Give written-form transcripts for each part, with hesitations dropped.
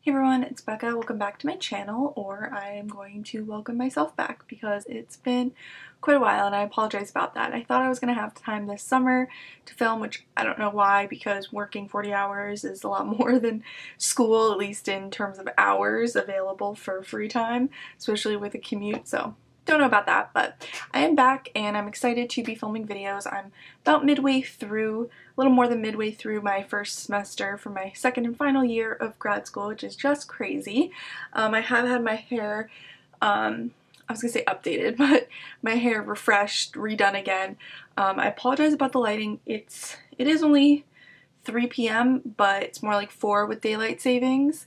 Hey everyone, it's Becca. Welcome back to my channel, or I am going to welcome myself back because it's been quite a while and I apologize about that. I thought I was going to have time this summer to film, which I don't know why, because working 40 hours is a lot more than school, at least in terms of hours available for free time, especially with a commute, so don't know about that, but I am back and I'm excited to be filming videos. I'm about midway through, a little more than midway through my first semester for my second and final year of grad school, which is just crazy. I have had my hair, I was gonna say updated, but my hair refreshed, redone again. I apologize about the lighting. It is only 3 p.m., but it's more like 4 with daylight savings.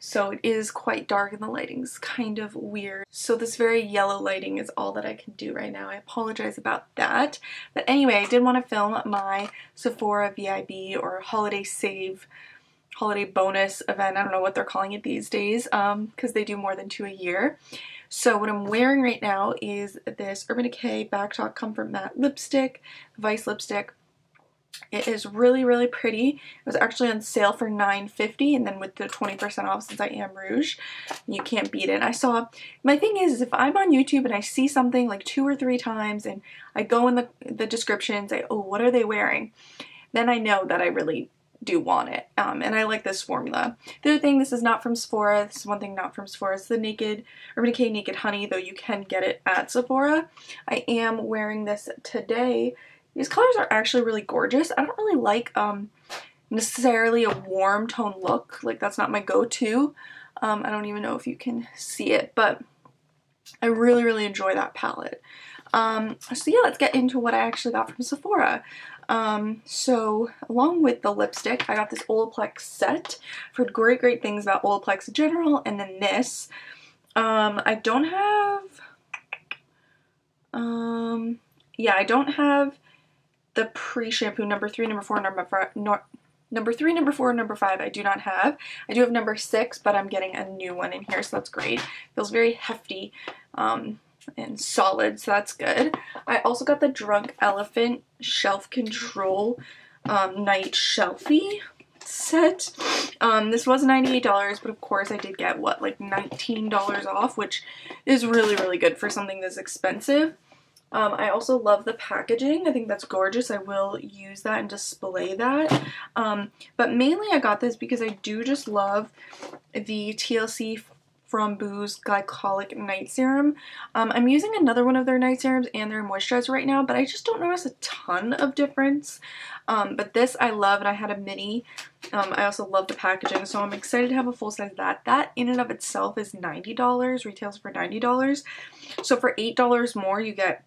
So it is quite dark and the lighting's kind of weird. So this very yellow lighting is all that I can do right now. I apologize about that. But anyway, I did want to film my Sephora VIB or holiday save, holiday bonus event. I don't know what they're calling it these days because they do more than 2 a year. So what I'm wearing right now is this Urban Decay Backtalk Comfort Matte Lipstick, Vice Lipstick. It is really, really pretty. It was actually on sale for $9.50, and then with the 20% off, since I am rouge, you can't beat it. My thing is if I'm on YouTube and I see something like 2 or 3 times and I go in the description and say, oh, what are they wearing? Then I know that I really do want it. And I like this formula. The other thing, this is not from Sephora. This is one thing not from Sephora. It's the Urban Decay Naked Honey, though you can get it at Sephora. I am wearing this today. These colors are actually really gorgeous. I don't really like necessarily a warm tone look. Like, that's not my go-to. I don't even know if you can see it, but I really, really enjoy that palette. So yeah, let's get into what I actually got from Sephora. So along with the lipstick, I got this Olaplex set. I've heard great things about Olaplex in general, and then this. I don't have the pre-shampoo number 3, number 4, number 5, number 3, number 4, number 5 I do not have. I do have number 6, but I'm getting a new one in here, so that's great. Feels very hefty and solid, so that's good. I also got the Drunk Elephant Shelf Control Night Shelfie set. This was $98, but of course I did get, what, like $19 off, which is really, really good for something that's expensive. I also love the packaging. I think that's gorgeous. I will use that and display that. But mainly I got this because I do just love the TLC from Boo's Glycolic Night Serum. I'm using another one of their night serums and their moisturizer right now, but I just don't notice a ton of difference. But this I love, and I had a mini. I also love the packaging, so I'm excited to have a full size of that. That in and of itself is $90, retails for $90. So for $8 more, you get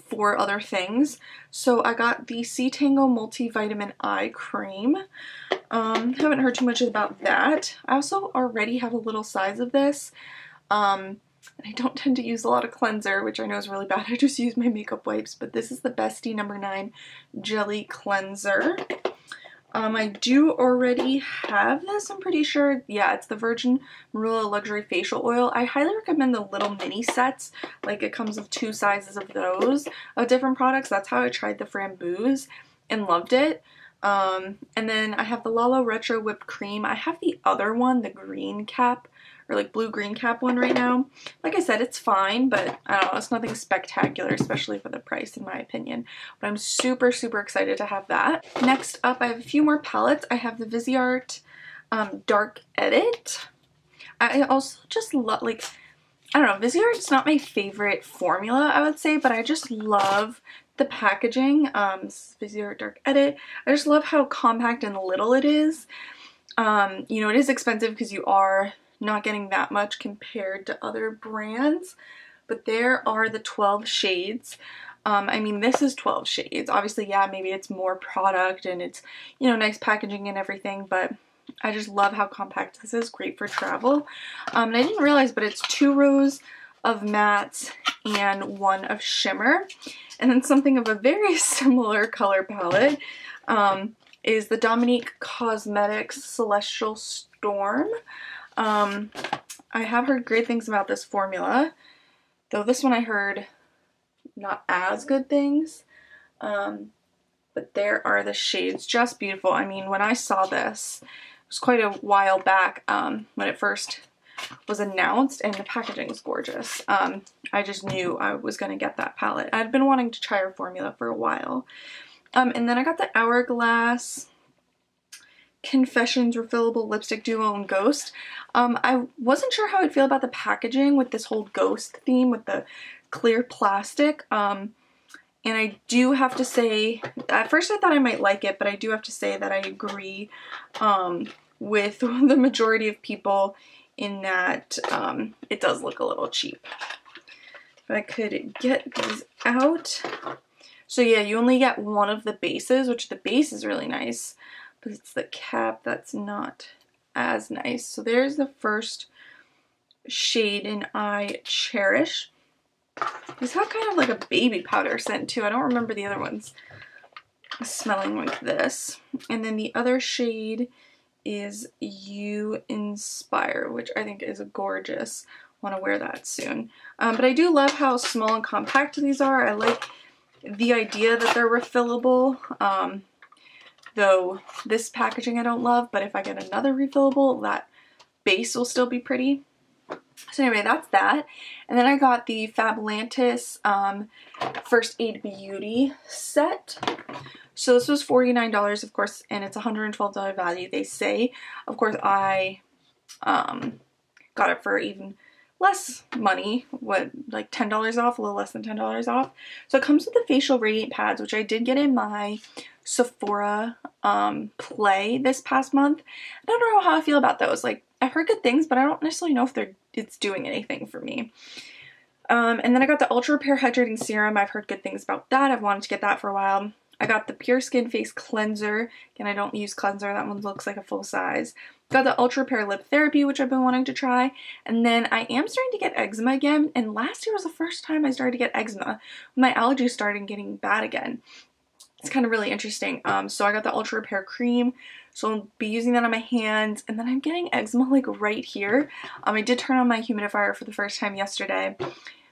4 other things. So I got the C Tango Multivitamin Eye Cream. Haven't heard too much about that. I also already have a little size of this. And I don't tend to use a lot of cleanser, which I know is really bad. I just use my makeup wipes, but this is the Bestie No. 9 Jelly Cleanser. I do already have this, I'm pretty sure. Yeah, it's the Virgin Marula Luxury Facial Oil. I highly recommend the little mini sets. Like, it comes with 2 sizes of those, of different products. That's how I tried the Framboos and loved it. And then I have the Lala Retro Whipped Cream. I have the other one, the green cap, or like blue-green cap one right now. Like I said, it's fine, but I don't know, it's nothing spectacular, especially for the price in my opinion. But I'm super excited to have that. Next up, I have a few more palettes. I have the Viseart Dark Edit. I also just love, like, I don't know, Viseart's not my favorite formula, I would say, but I just love the packaging. This is Viseart Dark Edit. I just love how compact and little it is. You know, it is expensive because you are not getting that much compared to other brands, but there are the 12 shades. I mean, this is 12 shades. Obviously, yeah, maybe it's more product and it's, you know, nice packaging and everything, but I just love how compact this is. Great for travel. And I didn't realize, but it's 2 rows of mattes and 1 of shimmer. And then something of a very similar color palette is the Dominique Cosmetics Celestial Storm. I have heard great things about this formula, though this one I heard not as good things. But there are the shades, just beautiful. I mean, when I saw this, was quite a while back when it first was announced, and the packaging is gorgeous. I just knew I was going to get that palette. I'd been wanting to try her formula for a while. And then I got the Hourglass Confessions Refillable Lipstick Duo and Ghost. I wasn't sure how I'd feel about the packaging with this whole ghost theme with the clear plastic. And I do have to say, at first I thought I might like it, but I do have to say that I agree with the majority of people in that it does look a little cheap. If I could get these out. So yeah, you only get one of the bases, which the base is really nice, but it's the cap that's not as nice. So there's the first shade in I Cherish. It's got kind of like a baby powder scent too. I don't remember the other ones smelling like this. And then the other shade is You Inspire, which I think is gorgeous. Want to wear that soon. But I do love how small and compact these are. I like the idea that they're refillable. Though this packaging I don't love, but if I get another refillable, that base will still be pretty. So anyway, that's that. And then I got the Fabulantis First Aid Beauty set. So this was $49, of course, and it's $112 value, they say. Of course, I got it for even less money, what, like $10 off, a little less than $10 off. So it comes with the facial radiant pads, which I did get in my Sephora play this past month. I don't know how I feel about those. Like, I've heard good things, but I don't necessarily know if it's doing anything for me. And then I got the Ultra Repair Hydrating Serum. I've heard good things about that. I've wanted to get that for a while. I got the Pure Skin Face Cleanser. Again, I don't use cleanser. That one looks like a full size. Got the Ultra Repair Lip Therapy, which I've been wanting to try. And then I am starting to get eczema again. And last year was the first time I started to get eczema. My allergies started getting bad again. It's kind of really interesting. So I got the Ultra Repair Cream. So I'll be using that on my hands. And then I'm getting eczema like right here. I did turn on my humidifier for the first time yesterday.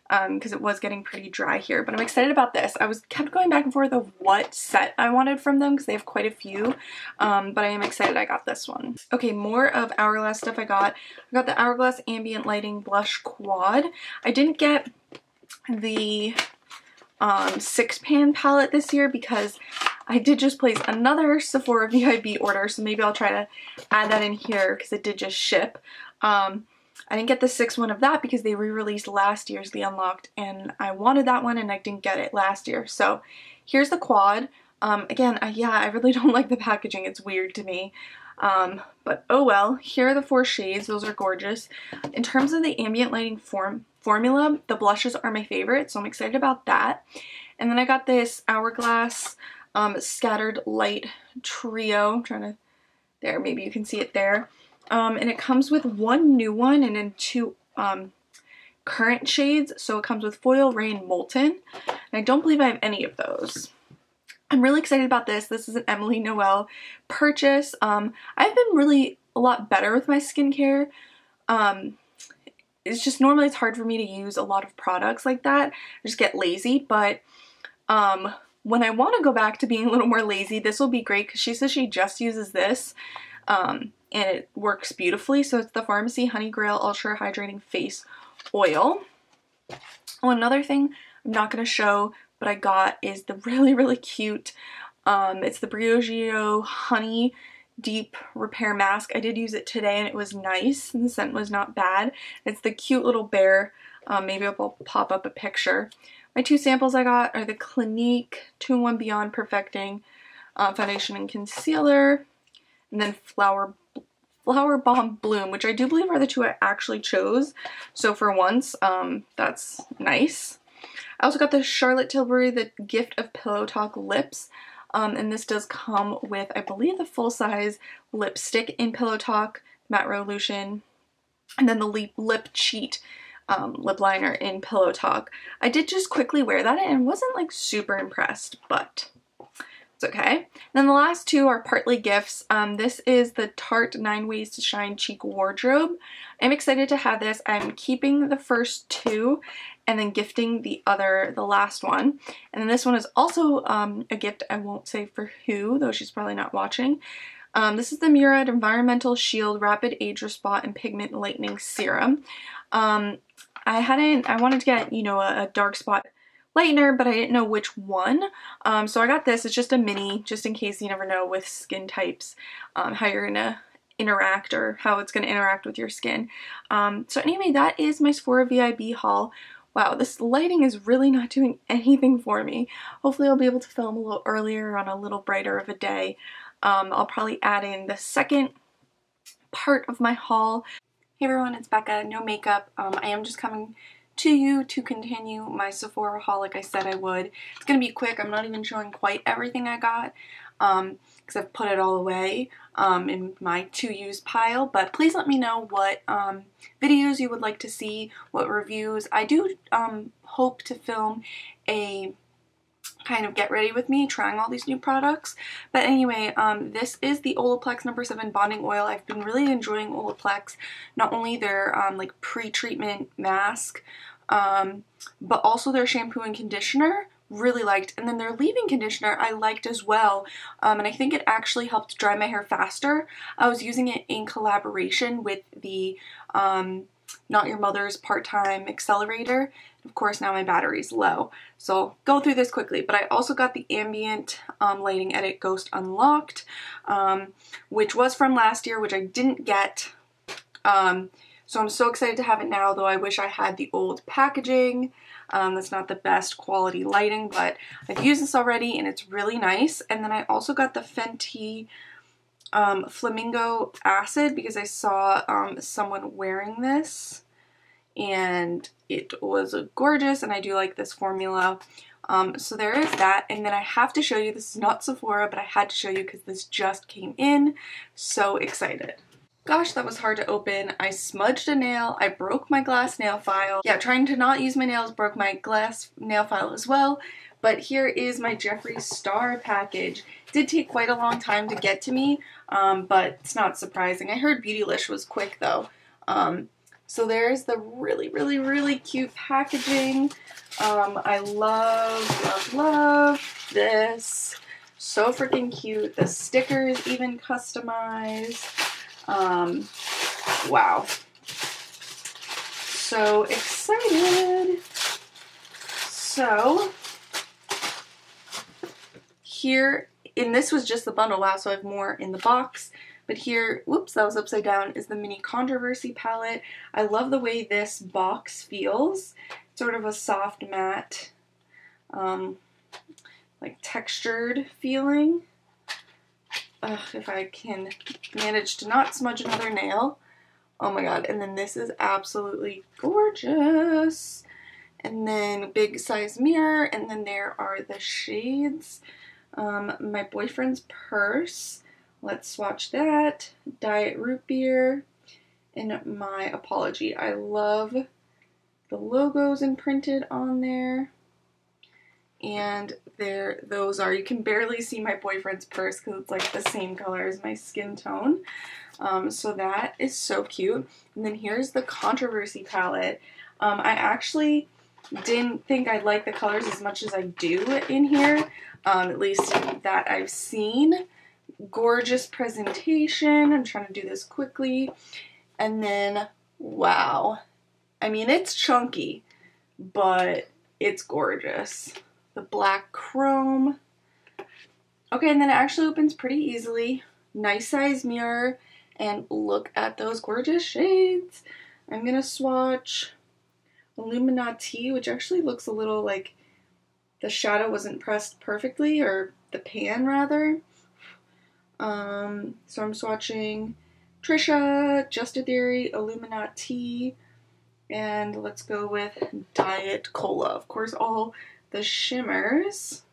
Because it was getting pretty dry here, but I'm excited about this. I kept going back and forth of what set I wanted from them because they have quite a few, but I am excited I got this one. Okay, more of Hourglass stuff I got the Hourglass Ambient Lighting Blush Quad. I didn't get the 6-pan palette this year because I did just place another Sephora VIB order, so maybe I'll try to add that in here because it did just ship. I didn't get the 6 one of that because they re-released last year's The Unlocked, and I wanted that one and I didn't get it last year. So here's the quad. Again, yeah, I really don't like the packaging. It's weird to me. But oh well. Here are the 4 shades. Those are gorgeous. In terms of the ambient lighting formula, the blushes are my favorite, so I'm excited about that. And then I got this Hourglass Scattered Light Trio. There, maybe you can see it there. And it comes with 1 new one and then 2 current shades. So it comes with Foil, Rain, Molten. And I don't believe I have any of those. I'm really excited about this. This is an Emily Noel purchase. I've been really a lot better with my skincare. It's just normally it's hard for me to use a lot of products like that. I just get lazy. But when I want to go back to being a little more lazy, this will be great because she says she just uses this. And it works beautifully. So it's the Pharmacy Honey Grail Ultra Hydrating Face Oil. Oh, another thing I'm not going to show, but I got is the really, really cute, it's the Briogeo Honey Deep Repair Mask. I did use it today and it was nice, and the scent was not bad. It's the cute little bear. Maybe I'll pop up a picture. My 2 samples I got are the Clinique 2-in-1 Beyond Perfecting Foundation and Concealer, and then Flower Bomb Bloom, which I do believe are the 2 I actually chose. So for once, that's nice. I also got the Charlotte Tilbury, the Gift of Pillow Talk Lips. And this does come with, I believe, the full-size lipstick in Pillow Talk, Matte Revolution, and then the Lip Cheat lip liner in Pillow Talk. I did just quickly wear that and wasn't like super impressed, but it's okay. And then the last 2 are partly gifts. This is the Tarte 9 Ways to Shine Cheek Wardrobe. I'm excited to have this. I'm keeping the first 2 and then gifting the last one. And then this one is also a gift. I won't say for who, though she's probably not watching. This is the Murad Environmental Shield Rapid Age Response and Pigment Lightening Serum. I wanted to get, you know, a dark spot lightener, but I didn't know which one. So I got this. It's just a mini, just in case you never know with skin types, how you're gonna interact or how it's gonna interact with your skin. So anyway, that is my Sephora VIB haul. Wow, this lighting is really not doing anything for me. Hopefully I'll be able to film a little earlier on a little brighter of a day. I'll probably add in the second part of my haul. Hey everyone, it's Becca, no makeup. I am just coming to you to continue my Sephora haul like I said I would. It's going to be quick. I'm not even showing quite everything I got because I've put it all away in my to-use pile, but please let me know what videos you would like to see, what reviews. I do hope to film a kind of get ready with me trying all these new products. But anyway, this is the Olaplex No. 7 Bonding Oil. I've been really enjoying Olaplex, not only their like pre-treatment mask, but also their shampoo and conditioner. Really liked, and then their leave-in conditioner I liked as well, and I think it actually helped dry my hair faster. I was using it in collaboration with the Not Your Mother's Part-Time Accelerator. Of course, now my battery's low, so go through this quickly. But I also got the Ambient Lighting Edit Ghost Unlocked, which was from last year, which I didn't get. So I'm so excited to have it now, though I wish I had the old packaging. That's not the best quality lighting, but I've used this already and it's really nice. And then I also got the Fenty Flamingo Acid because I saw someone wearing this and it was gorgeous, and I do like this formula. So there is that, and then I have to show you, this is not Sephora, but I had to show you because this just came in. So excited. Gosh, that was hard to open. I smudged a nail. I broke my glass nail file. Yeah, trying to not use my nails broke my glass nail file as well. But here is my Jeffree Star package. It did take quite a long time to get to me, but it's not surprising. I heard Beautylish was quick though. So there's the really, really, really cute packaging. I love this. So freaking cute. The stickers even customized. Wow. So excited. So here, and this was just the bundle. Wow, so I have more in the box. But here, whoops, that was upside down, is the mini Controversy palette. I love the way this box feels. Sort of a soft matte, like textured feeling. If I can manage to not smudge another nail. Oh my god, and then this is absolutely gorgeous. And then big size mirror, and then there are the shades. My boyfriend's purse. Let's swatch that. Diet root beer. And my apology. I love the logos imprinted on there. And there those are. You can barely see my boyfriend's purse because it's like the same color as my skin tone. So that is so cute. And then here's the Controversy palette. I actually didn't think I'd like the colors as much as I do in here. At least that I've seen. Gorgeous presentation. I'm trying to do this quickly. And then, wow. I mean, it's chunky, but it's gorgeous. The black chrome. Okay, and then it actually opens pretty easily. Nice size mirror. And look at those gorgeous shades. I'm going to swatch Illuminati, which actually looks a little like the shadow wasn't pressed perfectly, or the pan rather. So I'm swatching Trisha, Just a Theory, Illuminati, and let's go with Diet Cola. Of course, all the shimmers.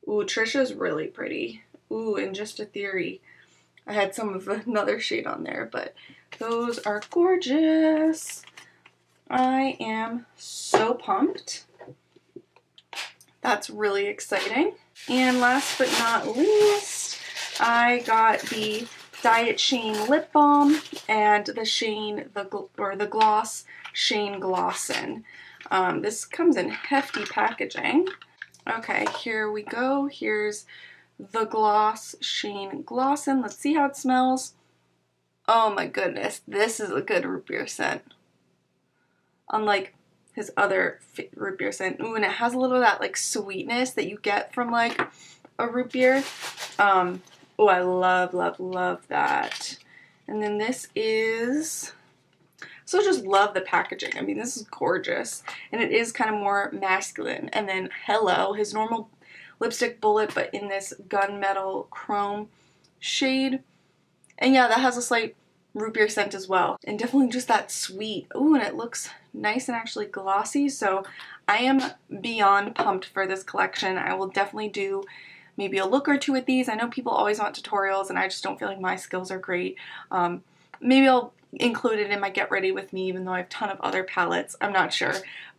Ooh, Trisha's really pretty. Ooh, and Just a Theory. I had some of another shade on there, but those are gorgeous. I am so pumped. That's really exciting. And last but not least, I got the Diet Shane Lip Balm and the Shane, the Gloss Shane Glossin. This comes in hefty packaging. Okay, here we go. Here's the Gloss Shane Glossin'. Let's see how it smells. Oh my goodness, this is a good root beer scent. Unlike his other root beer scent. Ooh, and it has a little of that like sweetness that you get from like a root beer. Oh, I love, love, love that. And then this is, so just love the packaging. I mean, this is gorgeous. And it is kind of more masculine. And then Hello, his normal lipstick bullet, but in this gunmetal chrome shade. And yeah, that has a slight root beer scent as well. And definitely just that sweet. Ooh, and it looks nice and actually glossy. So I am beyond pumped for this collection. I will definitely do maybe a look or two at these. I know people always want tutorials and I just don't feel like my skills are great. Maybe I'll include it in my get ready with me, even though I have a ton of other palettes. I'm not sure.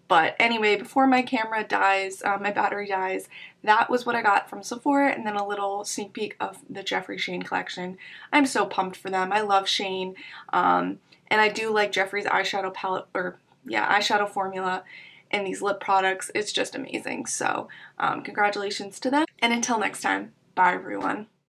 But anyway, before my camera dies, my battery dies, that was what I got from Sephora, and then a little sneak peek of the Jeffree Shane collection. I'm so pumped for them. I love Shane, and I do like Jeffree's eyeshadow palette, or yeah, eyeshadow formula, and these lip products. It's just amazing. So congratulations to them, and until next time, bye everyone.